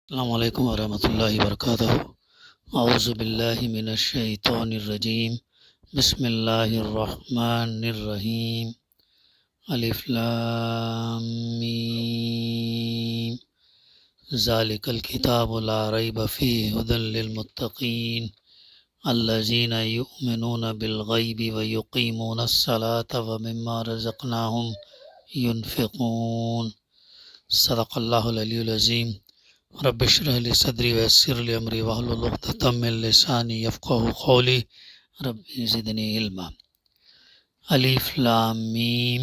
السلام علیکم ورحمۃ اللہ وبرکاتہ۔ اعوذ باللہ من الشیطان الرجیم۔ بسم اللہ الرحمن الرحیم۔ الف لام میم۔ ذالک الکتاب لا ریب فیہ ھدی للمتقین الذین یؤمنون بالغیب ویقیمون الصلاۃ ومما رزقناہم ینفقون۔ صدق اللہ العلی العظیم۔ رب اشرح لی صدری ویسر لی امری واحلل عقدۃ من لسانی یفقہوا قولی رب زدنی علما۔ الف لام میم،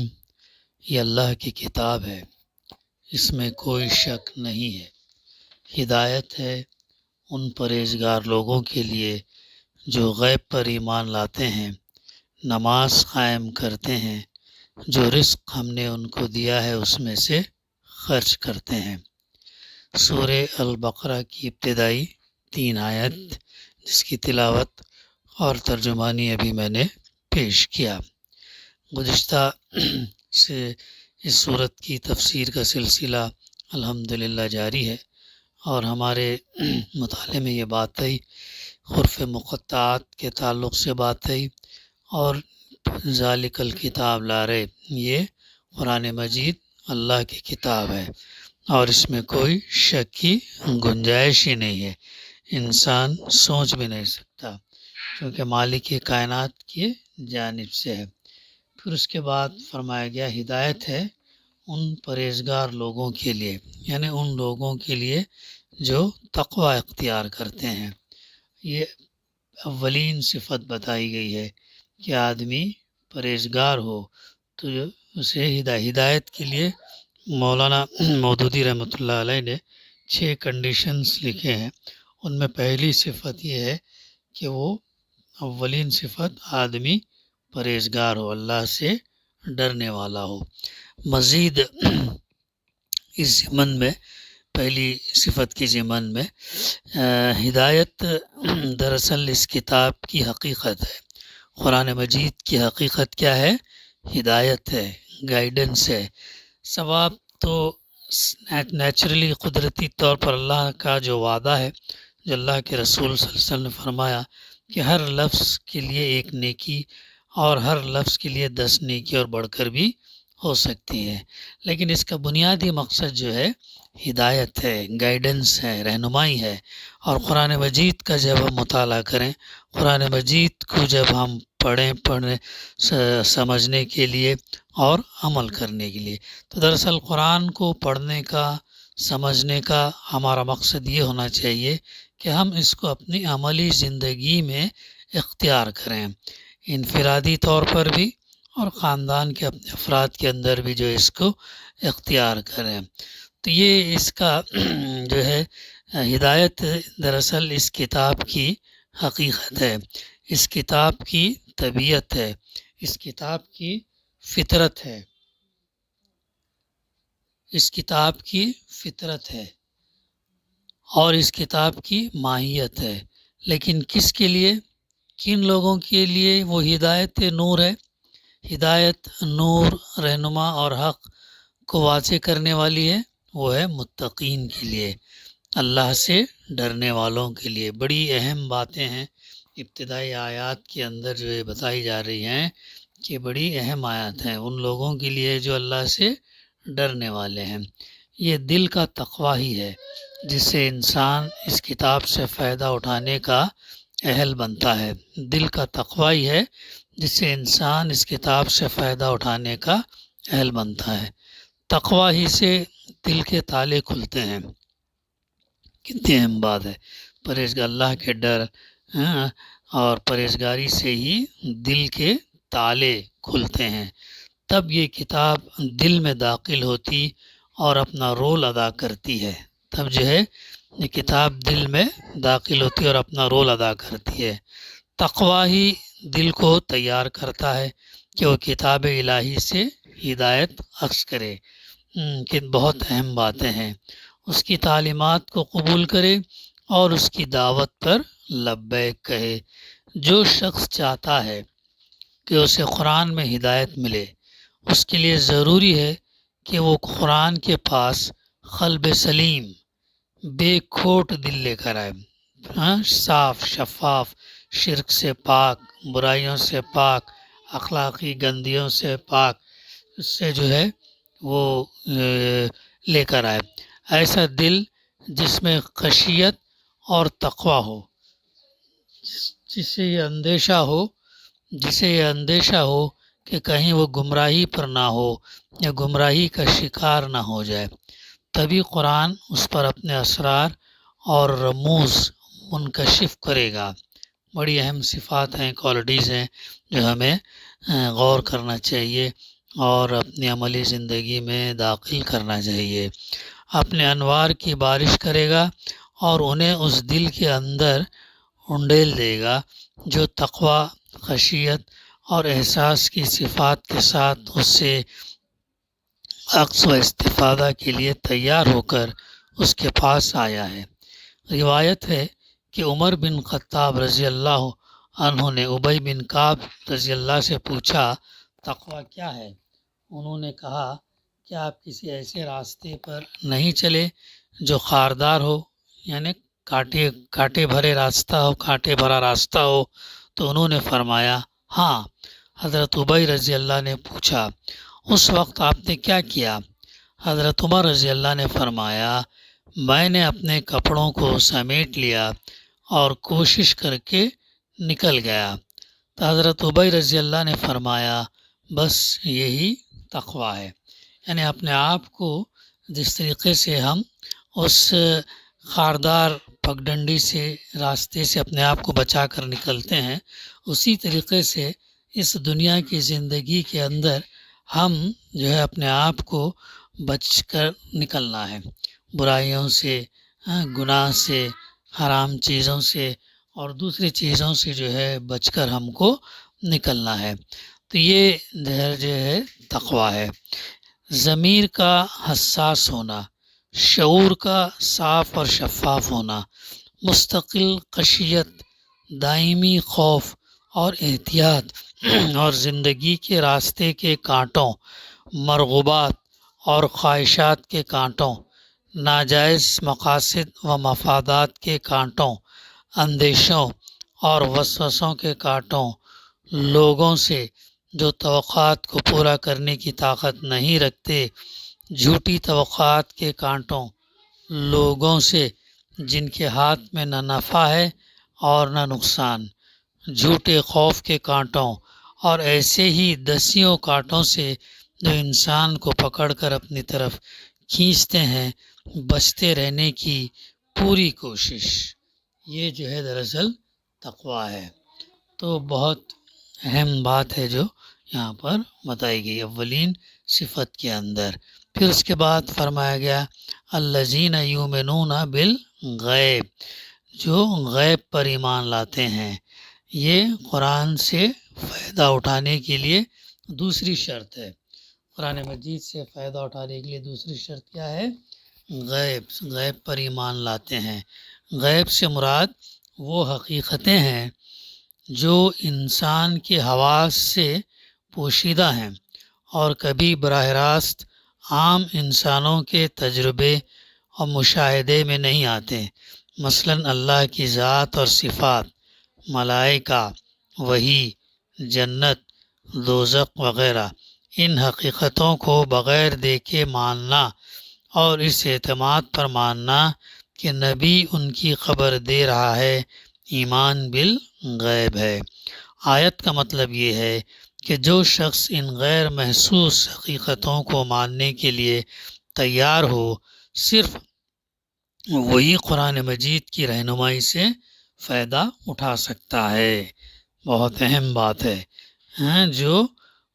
یہ اللہ کی کتاب ہے، اس میں کوئی شک نہیں ہے، ہدایت ہے ان پرہیزگار لوگوں کے لیے جو غیب پر ایمان لاتے ہیں، نماز قائم کرتے ہیں، جو رزق ہم نے ان کو دیا ہے اس میں سے خرچ کرتے ہیں۔ سورہ البقرہ کی ابتدائی 3 آیت، جس کی تلاوت اور ترجمانی ابھی میں نے پیش کیا۔ گزشتہ سے اس صورت کی تفسیر کا سلسلہ الحمدللہ جاری ہے، اور ہمارے مطالعے میں یہ بات آئی، حروف مقطعات کے تعلق سے بات آئی، اور ذالک الکتاب لا ریب، یہ قرآن مجید اللہ کی کتاب ہے اور اس میں کوئی شک کی گنجائش ہی نہیں ہے، انسان سوچ بھی نہیں سکتا، کیونکہ مالک کائنات کی جانب سے ہے۔ پھر اس کے بعد فرمایا گیا ہدایت ہے ان پرہیزگار لوگوں کے لیے، یعنی ان لوگوں کے لیے جو تقوی اختیار کرتے ہیں۔ یہ اولین صفت بتائی گئی ہے کہ آدمی پرہیزگار ہو تو اسے ہدایت کے لیے مولانا مودودی رحمۃ اللہ علیہ نے 6 کنڈیشنز لکھے ہیں۔ ان میں پہلی صفت یہ ہے کہ وہ اولین صفت آدمی پرہیزگار ہو، اللہ سے ڈرنے والا ہو۔ مزید اس ضمن میں، پہلی صفت کی ضمن میں، ہدایت دراصل اس کتاب کی حقیقت ہے۔ قرآن مجید کی حقیقت کیا ہے؟ ہدایت ہے، گائیڈنس ہے۔ ثواب تو نیچرلی، قدرتی طور پر اللہ کا جو وعدہ ہے، جو اللہ کے رسول صلی اللہ علیہ وسلم نے فرمایا کہ ہر لفظ کے لیے 1 نیکی اور ہر لفظ کے لیے 10 نیکی اور بڑھ کر بھی ہو سکتی ہے، لیکن اس کا بنیادی مقصد جو ہے ہدایت ہے، گائیڈنس ہے، رہنمائی ہے۔ اور قرآن مجید کا جب ہم مطالعہ کریں، قرآن مجید کو جب ہم پڑھیں سمجھنے کے لیے اور عمل کرنے کے لیے، تو دراصل قرآن کو پڑھنے کا، سمجھنے کا ہمارا مقصد یہ ہونا چاہیے کہ ہم اس کو اپنی عملی زندگی میں اختیار کریں، انفرادی طور پر بھی اور خاندان کے اپنے افراد کے اندر بھی جو اس کو اختیار کریں۔ تو یہ اس کا جو ہے ہدایت دراصل اس کتاب کی حقیقت ہے، اس کتاب کی طبیعت ہے، اس کتاب کی فطرت ہے، اس کتاب کی فطرت ہے اور اس کتاب کی ماہیت ہے۔ لیکن کس کے لیے، کن لوگوں کے لیے وہ ہدایت نور ہے؟ ہدایت نور، رہنما اور حق کو واضح کرنے والی ہے، وہ ہے متقین کے لیے، اللہ سے ڈرنے والوں کے لیے۔ بڑی اہم باتیں ہیں ابتدائی آیات کے اندر جو یہ بتائی جا رہی ہیں کہ بڑی اہم آیات ہیں ان لوگوں کے لیے جو اللہ سے ڈرنے والے ہیں۔ یہ دل کا تقوی ہی ہے جس سے انسان اس کتاب سے فائدہ اٹھانے کا اہل بنتا ہے، دل کا تقوی ہی ہے جس سے انسان اس کتاب سے فائدہ اٹھانے کا اہل بنتا ہے۔ تقوی ہی سے دل کے تالے کھلتے ہیں، کتنی اہم بات ہے۔ پرہیزگار، اللہ کے ڈر اور پرہیزگاری سے ہی دل کے تالے کھلتے ہیں، تب یہ کتاب دل میں داخل ہوتی اور اپنا رول ادا کرتی ہے، تب جو ہے یہ کتاب دل میں داخل ہوتی اور اپنا رول ادا کرتی ہے۔ تقوی ہی دل کو تیار کرتا ہے کہ وہ کتاب الہی سے ہدایت اخذ کرے، کہ بہت اہم باتیں ہیں، اس کی تعلیمات کو قبول کرے اور اس کی دعوت پر لبیک کہے۔ جو شخص چاہتا ہے کہ اسے قرآن میں ہدایت ملے، اس کے لیے ضروری ہے کہ وہ قرآن کے پاس قلب سلیم، بے کھوٹ دل لے کر آئے، ہاں، صاف شفاف، شرک سے پاک، برائیوں سے پاک، اخلاقی گندیوں سے پاک، اس سے جو ہے وہ لے کر آئے، ایسا دل جس میں خشیت اور تقوی ہو، جسے یہ اندیشہ ہو جسے یہ اندیشہ ہو کہ کہیں وہ گمراہی پر نہ ہو یا گمراہی کا شکار نہ ہو جائے، تبھی قرآن اس پر اپنے اسرار اور رموز منکشف کرے گا۔ بڑی اہم صفات ہیں، کوالٹیز ہیں جو ہمیں غور کرنا چاہیے اور اپنی عملی زندگی میں داخل کرنا چاہیے۔ اپنے انوار کی بارش کرے گا اور انہیں اس دل کے اندر انڈیل دے گا جو تقوی، خشیت اور احساس کی صفات کے ساتھ اس سے عکس و استفادہ کے لیے تیار ہو کر اس کے پاس آیا ہے۔ روایت ہے کہ عمر بن خطاب رضی اللہ عنہ نے ابی بن کعب رضی اللہ سے پوچھا، تقوی کیا ہے؟ انہوں نے کہا کہ آپ کسی ایسے راستے پر نہیں چلے جو خاردار ہو، یعنی کانٹے بھرے راستہ ہو، کانٹے بھرا راستہ ہو؟ تو انہوں نے فرمایا ہاں۔ حضرت ابی رضی اللہ نے پوچھا، اس وقت آپ نے کیا کیا؟ حضرت عمر رضی اللہ نے فرمایا، میں نے اپنے کپڑوں کو سمیٹ لیا اور کوشش کر کے نکل گیا۔ تو حضرت ابی رضی اللہ نے فرمایا، بس یہی تقوی ہے، یعنی اپنے آپ کو جس طریقے سے ہم اس خاردار پگڈنڈی سے راستے سے اپنے آپ کو بچا کر نکلتے ہیں، اسی طریقے سے اس دنیا کی زندگی کے اندر ہم جو ہے اپنے آپ کو بچ کر نکلنا ہے، برائیوں سے، گناہ سے، حرام چیزوں سے اور دوسری چیزوں سے جو ہے بچ کر ہم کو نکلنا ہے۔ تو یہ جو ہے تقوی ہے۔ ضمیر کا حساس ہونا، شعور کا صاف اور شفاف ہونا، مستقل خشیت، دائمی خوف اور احتیاط اور زندگی کے راستے کے کانٹوں، مرغوبات اور خواہشات کے کانٹوں، ناجائز مقاصد و مفادات کے کانٹوں، اندیشوں اور وسوسوں کے کانٹوں، لوگوں سے جو توقعات کو پورا کرنے کی طاقت نہیں رکھتے، جھوٹی توقعات کے کانٹوں، لوگوں سے جن کے ہاتھ میں نہ نفع ہے اور نہ نقصان، جھوٹے خوف کے کانٹوں اور ایسے ہی دسیوں کانٹوں سے جو انسان کو پکڑ کر اپنی طرف کھینچتے ہیں، بچتے رہنے کی پوری کوشش، یہ جو ہے دراصل تقوی ہے۔ تو بہت اہم بات ہے جو یہاں پر بتائی گئی اولین صفت کے اندر۔ پھر اس کے بعد فرمایا گیا الذین یؤمنون بالغیب، جو غیب پر ایمان لاتے ہیں۔ یہ قرآن سے فائدہ اٹھانے کے لیے دوسری شرط ہے۔ قرآن مجید سے فائدہ اٹھانے کے لیے دوسری شرط کیا ہے؟ غیب پر ایمان لاتے ہیں۔ غیب سے مراد وہ حقیقتیں ہیں جو انسان کے حواس سے پوشیدہ ہیں اور کبھی براہ راست عام انسانوں کے تجربے اور مشاہدے میں نہیں آتے، مثلاً اللہ کی ذات اور صفات، ملائکہ، وحی، جنت، دوزخ وغیرہ۔ ان حقیقتوں کو بغیر دیکھے ماننا اور اس اعتماد پر ماننا کہ نبی ان کی خبر دے رہا ہے، ایمان بالغیب ہے۔ آیت کا مطلب یہ ہے کہ جو شخص ان غیر محسوس حقیقتوں کو ماننے کے لیے تیار ہو، صرف وہی قرآن مجید کی رہنمائی سے فائدہ اٹھا سکتا ہے۔ بہت اہم بات ہے، جو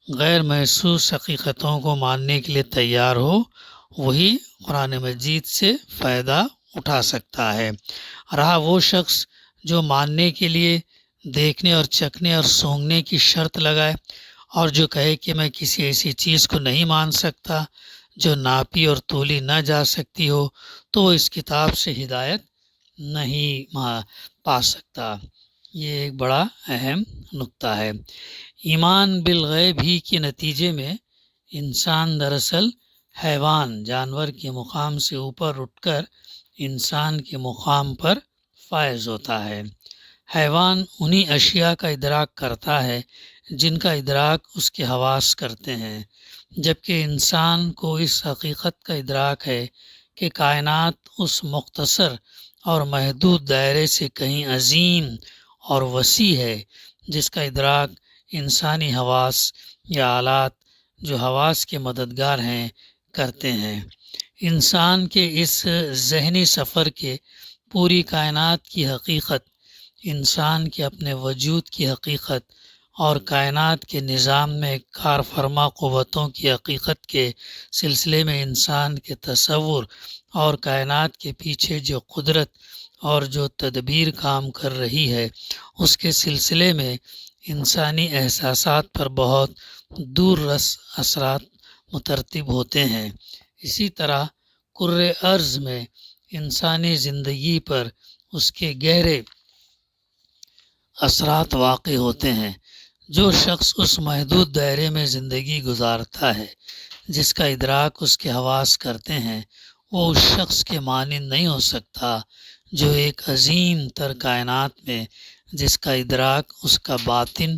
غیر محسوس حقیقتوں کو ماننے کے لیے تیار ہو، وہی قرآن مجید سے فائدہ اٹھا سکتا ہے۔ رہا وہ شخص جو ماننے کے لیے دیکھنے اور چکھنے اور سونگھنے کی شرط لگائے اور جو کہے کہ میں کسی ایسی چیز کو نہیں مان سکتا جو ناپی اور تولی نہ جا سکتی ہو، تو وہ اس کتاب سے ہدایت نہیں پا سکتا۔ یہ ایک بڑا اہم نقطہ ہے۔ ایمان بالغیب ہی کے نتیجے میں انسان دراصل حیوان، جانور کے مقام سے اوپر اٹھ کر انسان کے مقام پر فائز ہوتا ہے۔ حیوان انہی اشیاء کا ادراک کرتا ہے جن کا ادراک اس کے حواس کرتے ہیں، جبکہ انسان کو اس حقیقت کا ادراک ہے کہ کائنات اس مختصر اور محدود دائرے سے کہیں عظیم اور وسیع ہے جس کا ادراک انسانی حواس یا آلات جو حواس کے مددگار ہیں کرتے ہیں۔ انسان کے اس ذہنی سفر کے پوری کائنات کی حقیقت، انسان کے اپنے وجود کی حقیقت اور کائنات کے نظام میں کار فرما قوتوں کی حقیقت کے سلسلے میں انسان کے تصور اور کائنات کے پیچھے جو قدرت اور جو تدبیر کام کر رہی ہے اس کے سلسلے میں انسانی احساسات پر بہت دور رس اثرات مترتب ہوتے ہیں۔ اسی طرح کرۂ ارض میں انسانی زندگی پر اس کے گہرے اثرات واقع ہوتے ہیں۔ جو شخص اس محدود دائرے میں زندگی گزارتا ہے جس کا ادراک اس کے حواس کرتے ہیں، وہ اس شخص کے مانند نہیں ہو سکتا جو ایک عظیم تر کائنات میں جس کا ادراک اس کا باطن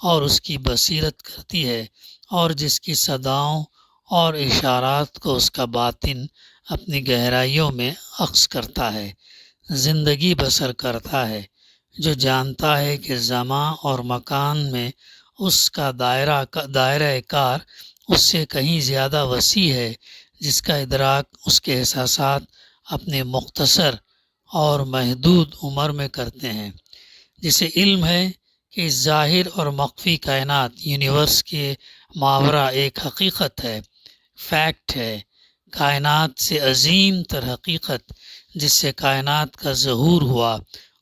اور اس کی بصیرت کرتی ہے اور جس کی صداؤں اور اشارات کو اس کا باطن اپنی گہرائیوں میں اخذ کرتا ہے، زندگی بسر کرتا ہے، جو جانتا ہے کہ زمان اور مکان میں اس کا دائرہ کار اس سے کہیں زیادہ وسیع ہے، جس کا ادراک اس کے احساسات اپنے مختصر اور محدود عمر میں کرتے ہیں، جسے علم ہے کہ اس ظاہر اور مخفی کائنات یونیورس کے ماورا ایک حقیقت ہے، فیکٹ ہے، کائنات سے عظیم تر حقیقت جس سے کائنات کا ظہور ہوا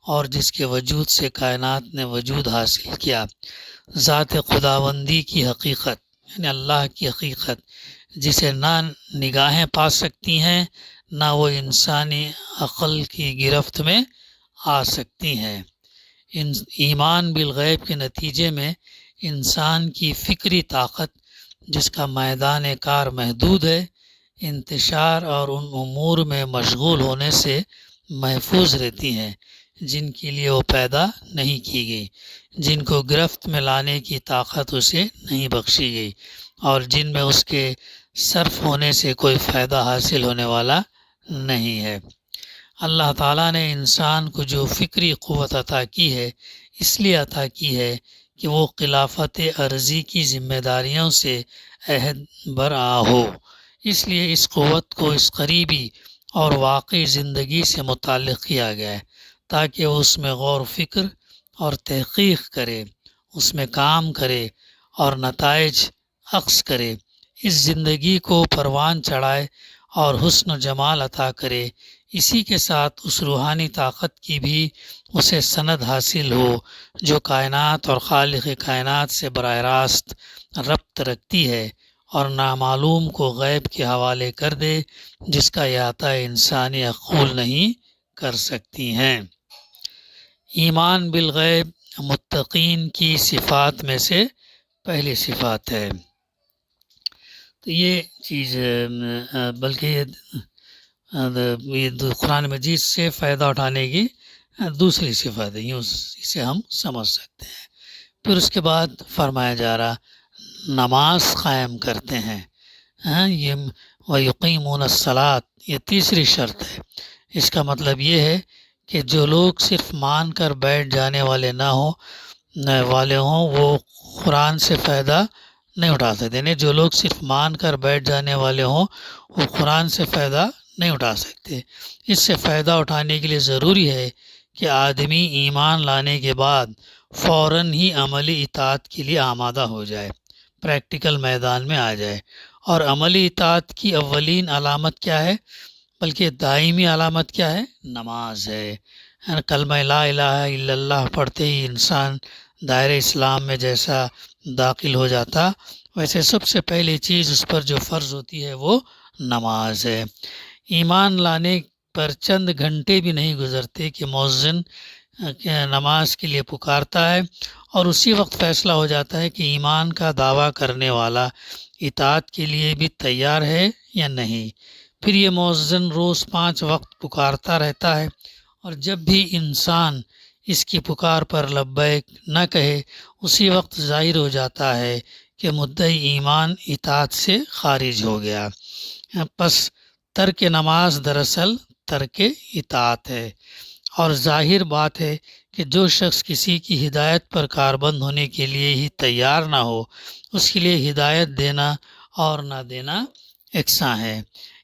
اور جس کے وجود سے کائنات نے وجود حاصل کیا، ذات خداوندی کی حقیقت یعنی اللہ کی حقیقت جسے نہ نگاہیں پا سکتی ہیں نہ وہ انسانی عقل کی گرفت میں آ سکتی ہیں۔ ایمان بالغیب کے نتیجے میں انسان کی فکری طاقت جس کا میدان کار محدود ہے، انتشار اور ان امور میں مشغول ہونے سے محفوظ رہتی ہیں جن کے لیے وہ پیدا نہیں کی گئی، جن کو گرفت میں لانے کی طاقت اسے نہیں بخشی گئی اور جن میں اس کے صرف ہونے سے کوئی فائدہ حاصل ہونے والا نہیں ہے۔ اللہ تعالیٰ نے انسان کو جو فکری قوت عطا کی ہے اس لیے عطا کی ہے کہ وہ خلافت عرضی کی ذمہ داریوں سے عہد برآ ہو، اس لیے اس قوت کو اس قریبی اور واقعی زندگی سے متعلق کیا گیا ہے تاکہ وہ اس میں غور و فکر اور تحقیق کرے، اس میں کام کرے اور نتائج اخذ کرے، اس زندگی کو پروان چڑھائے اور حسن و جمال عطا کرے، اسی کے ساتھ اس روحانی طاقت کی بھی اسے سند حاصل ہو جو کائنات اور خالق کائنات سے براہ راست ربط رکھتی ہے اور نامعلوم کو غیب کے حوالے کر دے جس کا احاطہ انسانی عقول نہیں کر سکتی ہیں۔ ایمان بالغیب متقین کی صفات میں سے پہلی صفات ہے۔ تو یہ چیز بلکہ یہ قرآن مجید سے فائدہ اٹھانے کی دوسری صفت ہے، یوں اسے ہم سمجھ سکتے ہیں۔ پھر اس کے بعد فرمایا جا رہا نماز قائم کرتے ہیں، یہ وَيُقِيمُونَ الصَّلَاةَ، یہ تیسری شرط ہے۔ اس کا مطلب یہ ہے کہ جو لوگ صرف مان کر بیٹھ جانے والے ہوں وہ قرآن سے فائدہ نہیں اٹھا سکتے، یعنی جو لوگ صرف مان کر بیٹھ جانے والے ہوں وہ قرآن سے فائدہ نہیں اٹھا سکتے۔ اس سے فائدہ اٹھانے کے لیے ضروری ہے کہ آدمی ایمان لانے کے بعد فوراً ہی عملی اطاعت کے لیے آمادہ ہو جائے، پریکٹیکل میدان میں آ جائے۔ اور عملی اطاعت کی اولین علامت کیا ہے؟ بلکہ دائمی علامت کیا ہے؟ نماز ہے۔ کلمہ لا الہ الا اللہ پڑھتے ہی انسان دائرہ اسلام میں جیسا داخل ہو جاتا، ویسے سب سے پہلی چیز اس پر جو فرض ہوتی ہے وہ نماز ہے۔ ایمان لانے پر چند گھنٹے بھی نہیں گزرتے کہ مؤذن نماز کے لیے پکارتا ہے اور اسی وقت فیصلہ ہو جاتا ہے کہ ایمان کا دعویٰ کرنے والا اطاعت کے لیے بھی تیار ہے یا نہیں۔ پھر یہ مؤذن روز 5 وقت پکارتا رہتا ہے، اور جب بھی انسان اس کی پکار پر لبیک نہ کہے، اسی وقت ظاہر ہو جاتا ہے کہ مدعی ایمان اطاعت سے خارج ہو گیا۔ پس ترک نماز دراصل ترک اطاعت ہے، اور ظاہر بات ہے کہ جو شخص کسی کی ہدایت پر کاربند ہونے کے لیے ہی تیار نہ ہو، اس کے لیے ہدایت دینا اور نہ دینا یکساں ہے۔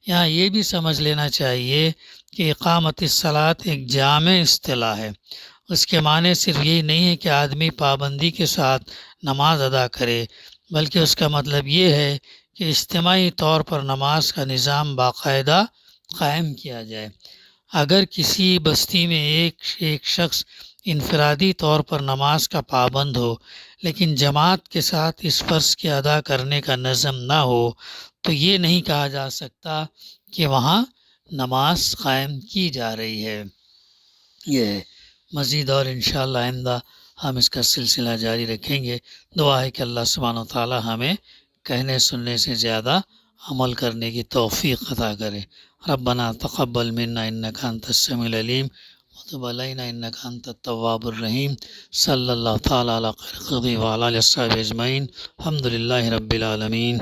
یہاں یہ بھی سمجھ لینا چاہیے کہ اقامت الصلاۃ ایک جامع اصطلاح ہے۔ اس کے معنی صرف یہی نہیں ہے کہ آدمی پابندی کے ساتھ نماز ادا کرے، بلکہ اس کا مطلب یہ ہے کہ اجتماعی طور پر نماز کا نظام باقاعدہ قائم کیا جائے۔ اگر کسی بستی میں ایک شخص انفرادی طور پر نماز کا پابند ہو، لیکن جماعت کے ساتھ اس فرض کے ادا کرنے کا نظم نہ ہو، تو یہ نہیں کہا جا سکتا کہ وہاں نماز قائم کی جا رہی ہے۔ یہ ہے مزید، اور انشاءاللہ آئندہ ہم اس کا سلسلہ جاری رکھیں گے۔ دعا ہے کہ اللہ سبحانہ و تعالی ہمیں کہنے سننے سے زیادہ عمل کرنے کی توفیق عطا کرے۔ ربنا تقبل منا انک انت السمیع العلیم وتب علینا انک انت التواب الرحیم۔ صلی اللہ تعالی علی خیر خلقہ وعلی آلہ وصحبہ اجمعین۔ الحمد للہ رب العالمین۔